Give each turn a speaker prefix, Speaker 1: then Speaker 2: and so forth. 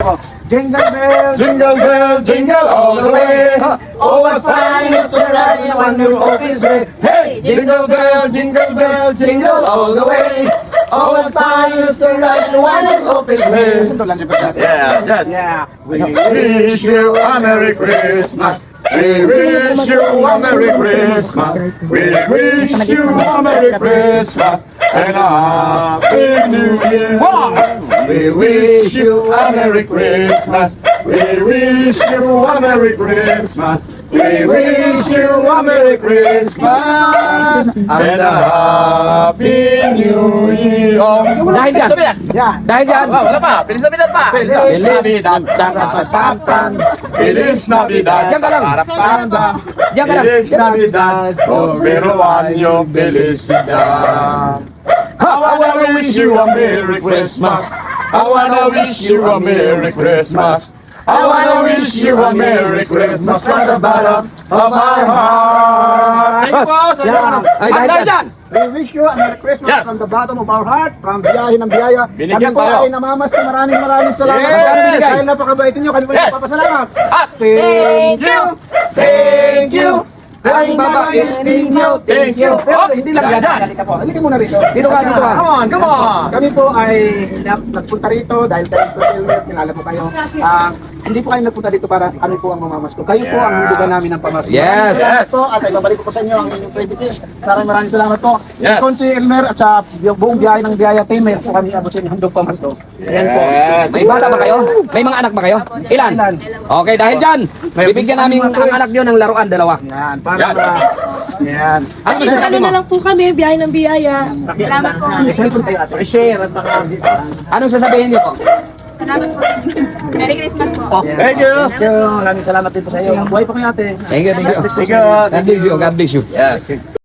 Speaker 1: ako.
Speaker 2: Jingle bells, jingle all the way. Oh, what fun it is to ride in a one-horse open sleigh. Hey, jingle bells, jingle all the way. Oh, what fun it is to ride in a one-horse open sleigh. Yeah, yes.
Speaker 1: Yeah.
Speaker 2: We wish you a Merry Christmas. We wish you a Merry Christmas. We wish you a Merry Christmas and a Happy New Year. We wish you a Merry Christmas. We wish you a Merry Christmas. We wish you a Merry Christmas and a Happy New Year.
Speaker 3: Dahil dyan.
Speaker 1: Yeah.
Speaker 3: Dahil dyan.
Speaker 4: Wala pa. Bilis na bilat pa.
Speaker 2: Feliz Navidad, Feliz Navidad,
Speaker 3: Diyan ka lang. Diyan ka lang.
Speaker 2: Feliz Navidad, prospero año, felicidad. I wanna wish you a Merry Christmas. I wanna wish you a Merry Christmas. I wanna wish you a Merry Christmas from the bottom of my heart.
Speaker 4: Thank you po.
Speaker 1: Yeah.
Speaker 3: Ay, dahil dyan.
Speaker 1: We wish you a Merry Christmas
Speaker 4: Yes.
Speaker 1: from the bottom of our heart, from biyahe ng biyaya.
Speaker 4: Binigyan
Speaker 1: Kami po
Speaker 4: tayo.
Speaker 1: ay namamasko. Maraming salamat.
Speaker 4: Yes.
Speaker 1: Dahil napakabait ninyo, kami po
Speaker 4: Yes.
Speaker 1: nagpapasalamat.
Speaker 4: At
Speaker 1: Thank you! Thank you! Ay, mabait ninyo! Thank you! Pero hindi lang yan. Halika po. Halika muna rito.
Speaker 3: Dito ka, dito ka.
Speaker 4: Come on, come on.
Speaker 1: Kami po ay nagpunta rito dahil tayo po Silver, kilala po kayo. Hindi po kayo nagpunta dito para kami po ang mamamasko. Kayo po ang hindugan namin ng pamasko.
Speaker 3: Yes.
Speaker 1: Maraming salamat po at ay babalik ko po sa inyo ang inyong credit. Maraming salamat po.
Speaker 4: Yes.
Speaker 1: Konsi Elmer at sa buong biyahe ng biyaya team, mayroon po kami abot sa inyo handog pamasko. Ayan po.
Speaker 3: May bata ba kayo? May mga anak ba kayo? Ilan?
Speaker 1: Ilan?
Speaker 3: Okay, dahil dyan, bibigyan namin ang anak nyo ng laruan, dalawa.
Speaker 1: Yan, para
Speaker 4: Yan.
Speaker 1: yan.
Speaker 3: Ano
Speaker 5: Isang
Speaker 3: masasabi
Speaker 5: ano
Speaker 3: mo?
Speaker 5: na lang po kami, biyahe ng biyaya.
Speaker 1: Salamat po. Excited po tayo at i-share at baka
Speaker 3: Anong sasabihin niyo po?
Speaker 6: Salamat po. Merry Christmas po.
Speaker 4: Thank you.
Speaker 1: Thank you. Maraming salamat din po sa iyo. Buhay po kayo ate.
Speaker 3: Thank you, thank you.
Speaker 4: Thank you.
Speaker 3: God bless you, God bless you.
Speaker 4: Yes.